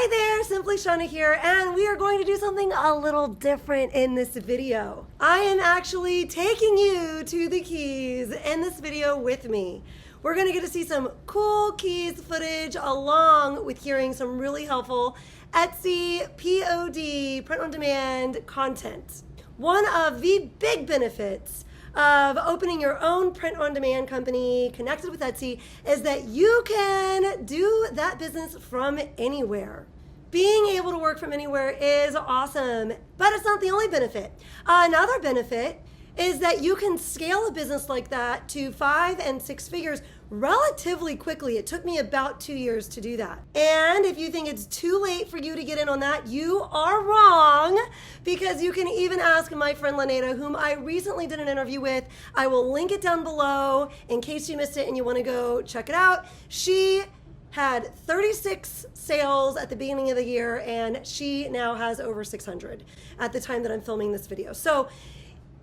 Hi there, Simply Shauna here, and we are going to do something a little different in this video. I am actually taking you to the keys in this video with me. We're gonna get to see some cool keys footage along with hearing some really helpful Etsy POD, print on demand content. One of the big benefits of opening your own print-on-demand company connected with Etsy is that you can do that business from anywhere. Being able to work from anywhere is awesome, but it's not the only benefit. Another benefit is that you can scale a business like that to 5 and 6 figures relatively quickly. It took me about 2 years to do that. And if you think it's too late for you to get in on that, you are wrong, because you can even ask my friend Laneta, whom I recently did an interview with. I will link it down below in case you missed it and you want to go check it out. She had 36 sales at the beginning of the year, and she now has over 600 at the time that I'm filming this video. So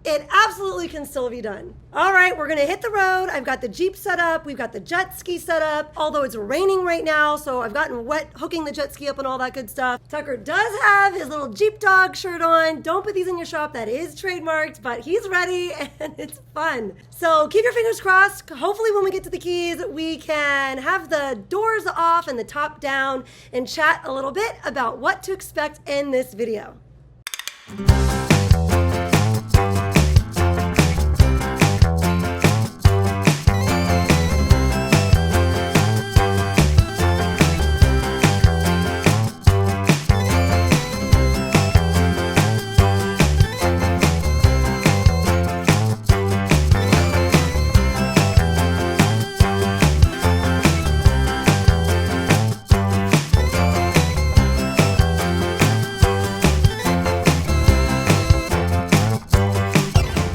it absolutely can still be done. All right, we're gonna hit the road. I've got the Jeep set up. We've got the jet ski set up, although it's raining right now, so I've gotten wet hooking the jet ski up and all that good stuff. Tucker does have his little Jeep dog shirt on. Don't put these in your shop, that is trademarked, but he's ready and it's fun. So keep your fingers crossed. Hopefully when we get to the keys, we can have the doors off and the top down and chat a little bit about what to expect in this video.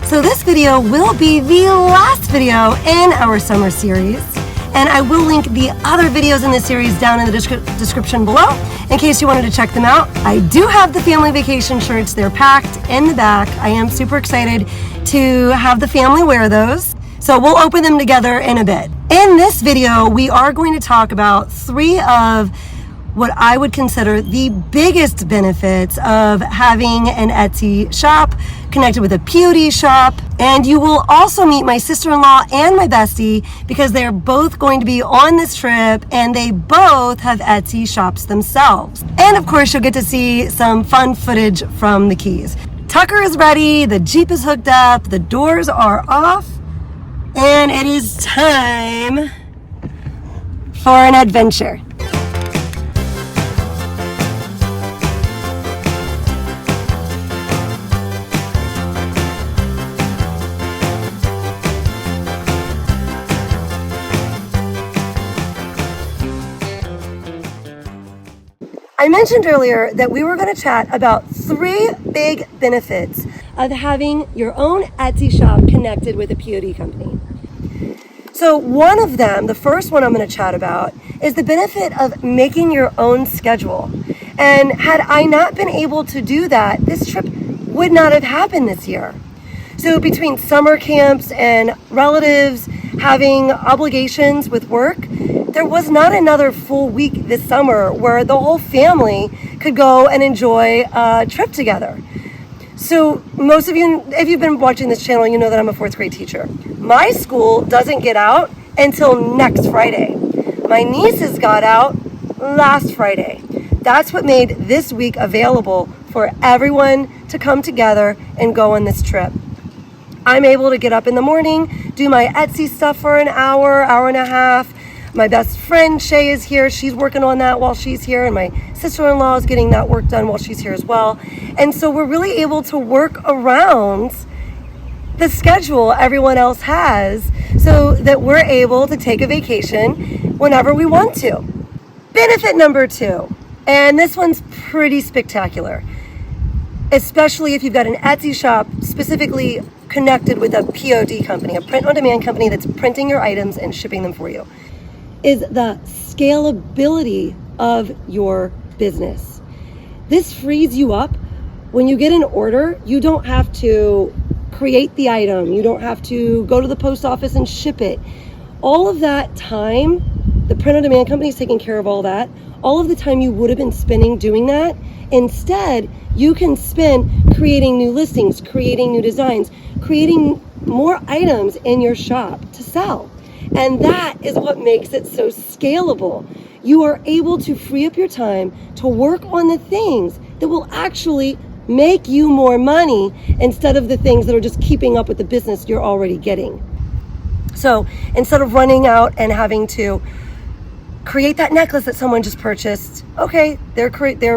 So this video will be the last video in our summer series, and I will link the other videos in this series down in the description below in case you wanted to check them out. I do have the family vacation shirts. They're packed in the back. I am super excited to have the family wear those. So we'll open them together in a bit. In this video, we are going to talk about 3 of what I would consider the biggest benefits of having an Etsy shop connected with a POD shop. And you will also meet my sister-in-law and my bestie, because they're both going to be on this trip and they both have Etsy shops themselves. And of course, you'll get to see some fun footage from the keys. Tucker is ready, the Jeep is hooked up, the doors are off, and it is time for an adventure. I mentioned earlier that we were going to chat about 3 big benefits of having your own Etsy shop connected with a POD company. So one of them, the first one I'm going to chat about, is the benefit of making your own schedule. And had I not been able to do that, this trip would not have happened this year. So between summer camps and relatives having obligations with work, there was not another full week this summer where the whole family could go and enjoy a trip together. So most of you, if you've been watching this channel, you know that I'm a 4th grade teacher. My school doesn't get out until next Friday. My nieces got out last Friday. That's what made this week available for everyone to come together and go on this trip. I'm able to get up in the morning, do my Etsy stuff for an hour, hour and a half. My best friend Shay is here. She's working on that while she's here, and my sister-in-law is getting that work done while she's here as well. And so we're really able to work around the schedule everyone else has so that we're able to take a vacation whenever we want to. Benefit number 2, and this one's pretty spectacular, especially if you've got an Etsy shop specifically connected with a POD company, a print-on-demand company that's printing your items and shipping them for you, is the scalability of your business. This frees you up. When you get an order, you don't have to create the item. You don't have to go to the post office and ship it. All of that time, the print-on-demand company is taking care of all that. all of the time you would have been spending doing that, instead, you can spend creating new listings, creating new designs, creating more items in your shop to sell. And that is what makes it so scalable. You are able to free up your time to work on the things that will actually make you more money instead of the things that are just keeping up with the business you're already getting. So instead of running out and having to create that necklace that someone just purchased, okay, they're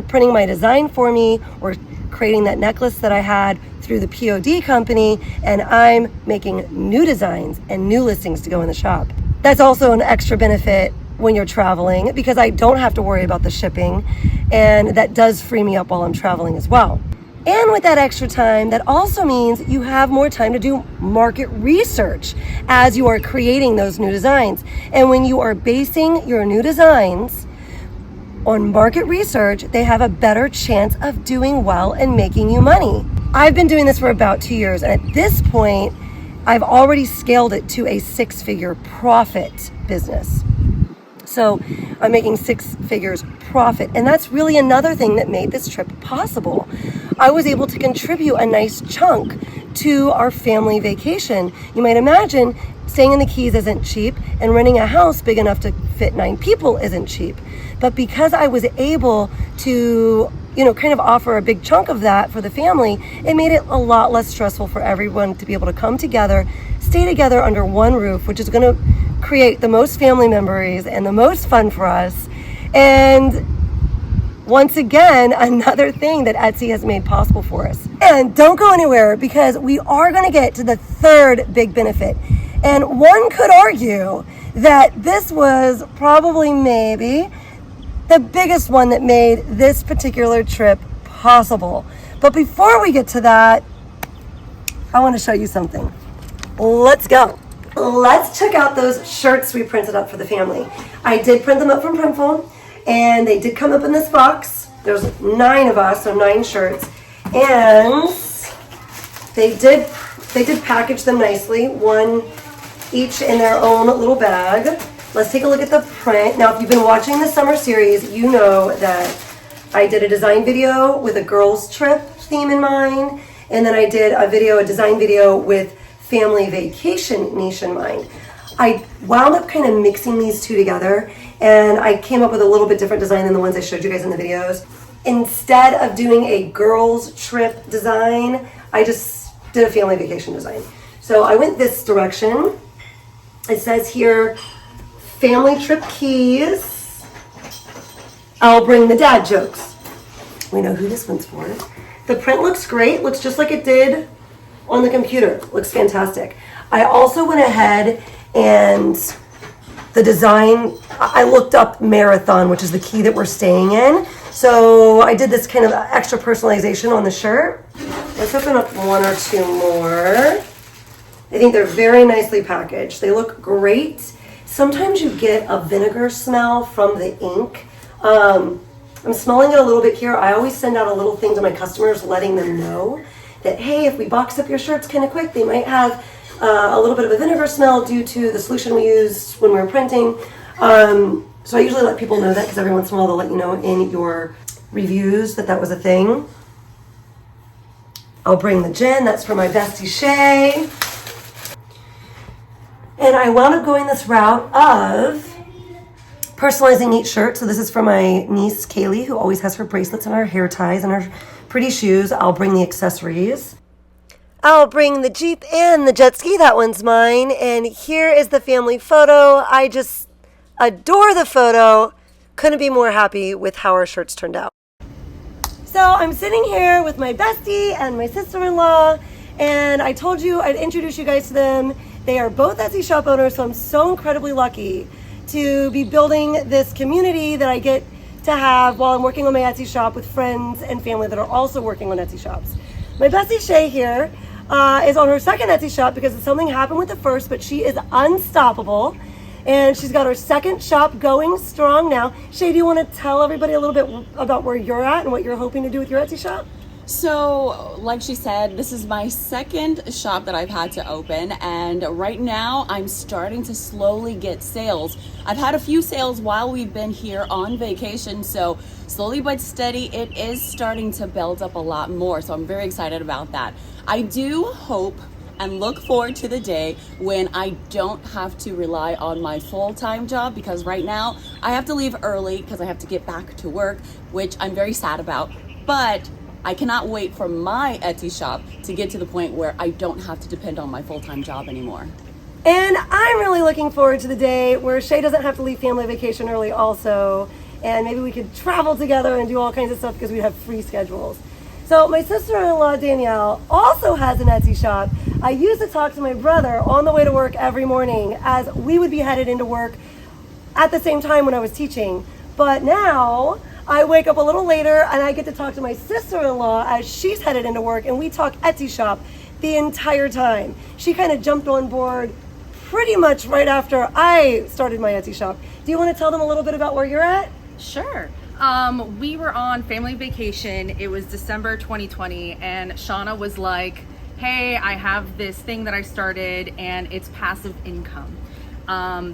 printing my design for me, or creating that necklace that I had through the POD company, and I'm making new designs and new listings to go in the shop. That's also an extra benefit when you're traveling, because I don't have to worry about the shipping, and that does free me up while I'm traveling as well. And with that extra time, that also means you have more time to do market research as you are creating those new designs. And when you are basing your new designs on market research, they have a better chance of doing well and making you money. I've been doing this for about 2 years, and at this point, I've already scaled it to a 6-figure profit business. So I'm making 6 figures profit. And that's really another thing that made this trip possible. I was able to contribute a nice chunk to our family vacation. You might imagine staying in the Keys isn't cheap, and renting a house big enough to fit 9 people isn't cheap. But because I was able to, kind of offer a big chunk of that for the family, it made it a lot less stressful for everyone to be able to come together, stay together under one roof, which is going to create the most family memories and the most fun for us. And once again, another thing that Etsy has made possible for us. And don't go anywhere, because we are going to get to the third big benefit. And one could argue that this was probably maybe the biggest one that made this particular trip possible. But before we get to that, I want to show you something. Let's go. Let's check out those shirts we printed up for the family. I did print them up from Printful, and they did come up in this box. There's 9 of us, so 9 shirts. And they did package them nicely, one each in their own little bag. Let's take a look at the print. Now, if you've been watching the summer series, you know that I did a design video with a girls trip theme in mind, and then I did a design video with family vacation niche in mind. I wound up kind of mixing these two together, and I came up with a little bit different design than the ones I showed you guys in the videos. Instead of doing a girls trip design, I just did a family vacation design. So I went this direction. It says here, family trip keys. I'll bring the dad jokes. We know who this one's for. The print looks great, looks just like it did on the computer. Looks fantastic. I also went ahead and the design, I looked up marathon, which is the key that we're staying in. So I did this kind of extra personalization on the shirt. Let's open up 1 or 2 more. I think they're very nicely packaged. They look great. Sometimes you get a vinegar smell from the ink. I'm smelling it a little bit here. I always send out a little thing to my customers letting them know that, hey, if we box up your shirts kind of quick, they might have a little bit of a vinegar smell due to the solution we used when we were printing. So I usually let people know that, because every once in a while they'll let you know in your reviews that was a thing. I'll bring the gin. That's for my bestie Shay. And I wound up going this route of personalizing each shirt. So this is for my niece Kaylee, who always has her bracelets and her hair ties and her pretty shoes. I'll bring the accessories. I'll bring the Jeep and the jet ski. That one's mine. And here is the family photo. I just adore the photo. Couldn't be more happy with how our shirts turned out. So I'm sitting here with my bestie and my sister-in-law, and I told you I'd introduce you guys to them. They are both Etsy shop owners, so I'm so incredibly lucky to be building this community that I get to have while I'm working on my Etsy shop with friends and family that are also working on Etsy shops. My bestie Shay here is on her second Etsy shop because something happened with the first, but she is unstoppable. And she's got her second shop going strong now. Shay, do you want to tell everybody a little bit about where you're at and what you're hoping to do with your Etsy shop? So, like she said, this is my second shop that I've had to open, and right now I'm starting to slowly get sales. I've had a few sales while we've been here on vacation, so slowly but steady, it is starting to build up a lot more, so I'm very excited about that. I do hope and look forward to the day when I don't have to rely on my full-time job, because right now I have to leave early because I have to get back to work, which I'm very sad about, but I cannot wait for my Etsy shop to get to the point where I don't have to depend on my full-time job anymore. And I'm really looking forward to the day where Shay doesn't have to leave family vacation early also, and maybe we could travel together and do all kinds of stuff because we have free schedules. So my sister-in-law Danielle also has an Etsy shop. I used to talk to my brother on the way to work every morning as we would be headed into work at the same time when I was teaching. But now I wake up a little later and I get to talk to my sister-in-law as she's headed into work, and we talk Etsy shop the entire time. She kind of jumped on board pretty much right after I started my Etsy shop. Do you want to tell them a little bit about where you're at? Sure. We were on family vacation. It was December 2020, and Shauna was like, hey, I have this thing that I started and it's passive income.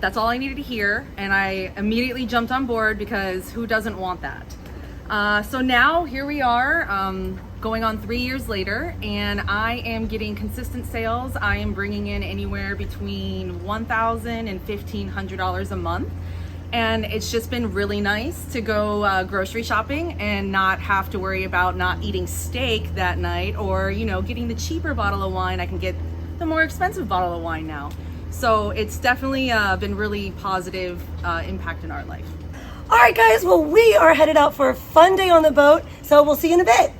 That's all I needed to hear, and I immediately jumped on board because who doesn't want that? So now here we are, going on 3 years later, and I am getting consistent sales. I am bringing in anywhere between $1,000 and $1,500 a month. And it's just been really nice to go grocery shopping and not have to worry about not eating steak that night, or, you know, getting the cheaper bottle of wine. I can get the more expensive bottle of wine now. So it's definitely been really positive impact in our life. All right, guys, well, we are headed out for a fun day on the boat, so we'll see you in a bit.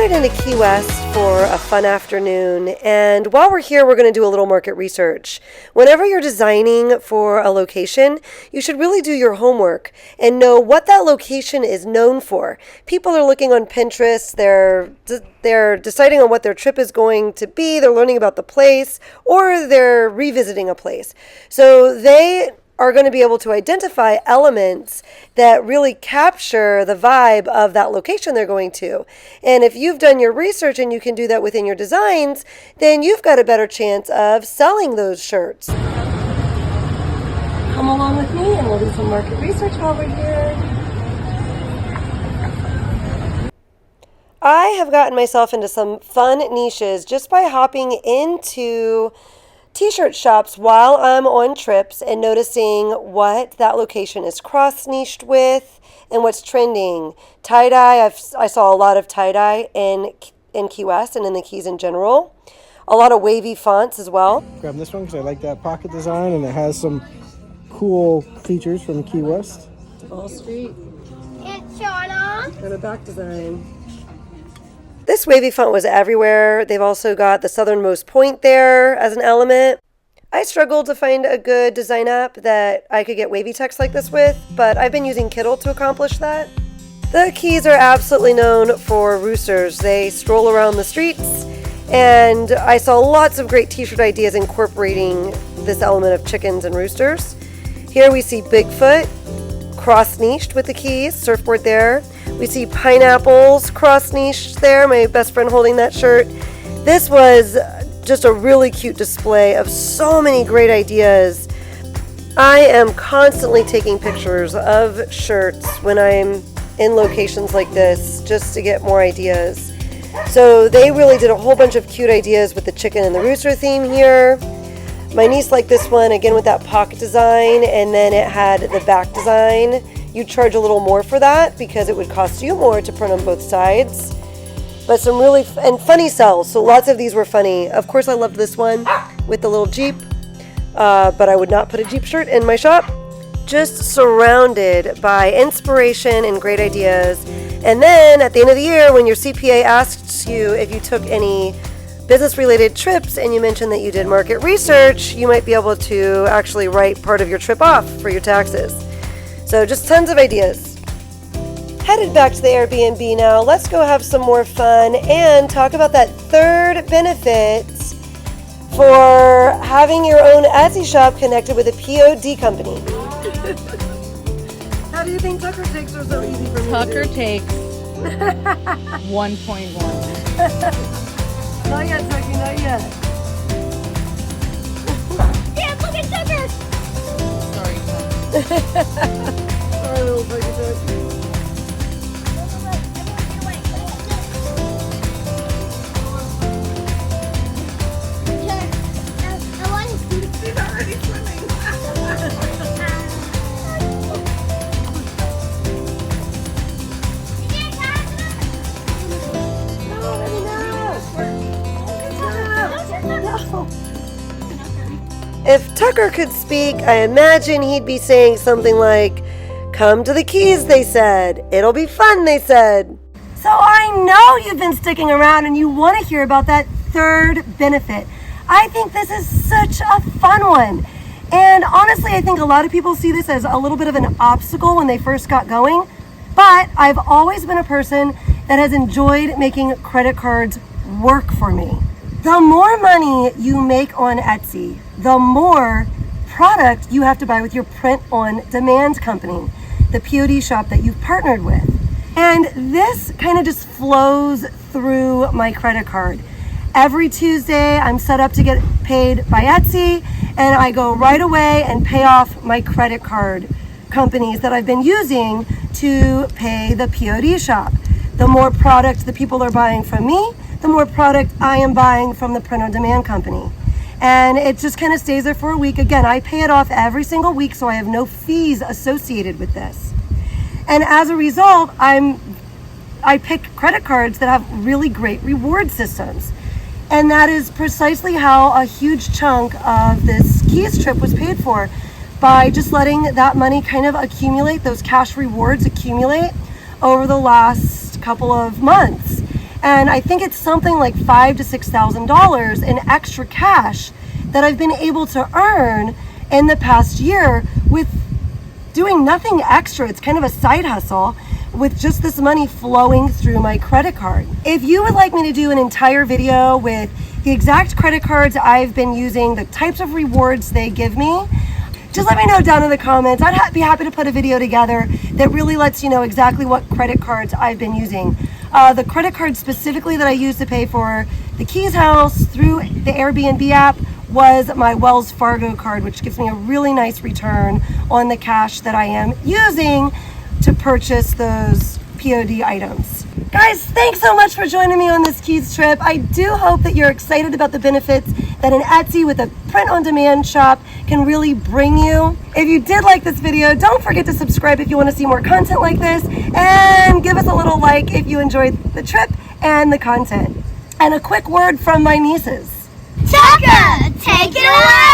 Into Key West for a fun afternoon, and while we're here, we're going to do a little market research. Whenever you're designing for a location, you should really do your homework and know what that location is known for. People are looking on Pinterest, they're deciding on what their trip is going to be, they're learning about the place, or they're revisiting a place. So they are going to be able to identify elements that really capture the vibe of that location they're going to. And if you've done your research and you can do that within your designs, then you've got a better chance of selling those shirts. Come along with me and we'll do some market research while we're here. I have gotten myself into some fun niches just by hopping into t-shirt shops while I'm on trips and noticing what that location is cross-niched with and what's trending. Tie-dye, I saw a lot of tie-dye in Key West and in the Keys in general. A lot of wavy fonts as well. Grab this one because I like that pocket design and it has some cool features from Key West. Wall Street. It's Shauna. And a back design. This wavy font was everywhere. They've also got the southernmost point there as an element. I struggled to find a good design app that I could get wavy text like this with, but I've been using Kittl to accomplish that. The Keys are absolutely known for roosters. They stroll around the streets, and I saw lots of great t-shirt ideas incorporating this element of chickens and roosters. Here we see Bigfoot cross-niched with the Keys, surfboard there. We see pineapples cross-niched there, my best friend holding that shirt. This was just a really cute display of so many great ideas. I am constantly taking pictures of shirts when I'm in locations like this just to get more ideas. So they really did a whole bunch of cute ideas with the chicken and the rooster theme here. My niece liked this one, again with that pocket design, and then it had the back design. You'd charge a little more for that because it would cost you more to print on both sides. But some really funny sells, so lots of these were funny. Of course I loved this one with the little Jeep, but I would not put a Jeep shirt in my shop. Just surrounded by inspiration and great ideas. And then at the end of the year, when your CPA asks you if you took any business-related trips and you mentioned that you did market research, you might be able to actually write part of your trip off for your taxes. So just tons of ideas. Headed back to the Airbnb now. Let's go have some more fun and talk about that third benefit for having your own Etsy shop connected with a POD company. How do you think Tucker takes are so easy for me? Tucker takes 1.1. Not yet, Tucky, not yet. Dad, look at Tucker! Sorry, Sorry, little Tucky. If Tucker could speak, I imagine he'd be saying something like, "Come to the Keys," they said. "It'll be fun," they said. So I know you've been sticking around and you want to hear about that third benefit. I think this is such a fun one. And honestly, I think a lot of people see this as a little bit of an obstacle when they first got going. But I've always been a person that has enjoyed making credit cards work for me. The more money you make on Etsy, the more product you have to buy with your print-on-demand company, the POD shop that you've partnered with. And this kind of just flows through my credit card. Every Tuesday, I'm set up to get paid by Etsy, and I go right away and pay off my credit card companies that I've been using to pay the POD shop. The more product the people are buying from me, the more product I am buying from the print-on-demand company. And it just kind of stays there for a week. Again, I pay it off every single week, so I have no fees associated with this. And as a result, I pick credit cards that have really great reward systems. And that is precisely how a huge chunk of this Keys trip was paid for, by just letting that money kind of accumulate, those cash rewards accumulate over the last couple of months. And I think it's something like $5,000 to $6,000 in extra cash that I've been able to earn in the past year with doing nothing extra. It's kind of a side hustle with just this money flowing through my credit card. If you would like me to do an entire video with the exact credit cards I've been using, the types of rewards they give me, just let me know down in the comments. I'd be happy to put a video together that really lets you know exactly what credit cards I've been using. The credit card specifically that I use to pay for the Keys house through the Airbnb app was my Wells Fargo card, which gives me a really nice return on the cash that I am using to purchase those POD items. Guys, thanks so much for joining me on this Keys trip. I do hope that you're excited about the benefits that an Etsy with a print-on-demand shop can really bring you. If you did like this video, don't forget to subscribe if you want to see more content like this, and give us a little like if you enjoyed the trip and the content. And a quick word from my nieces. Tucker, take it away!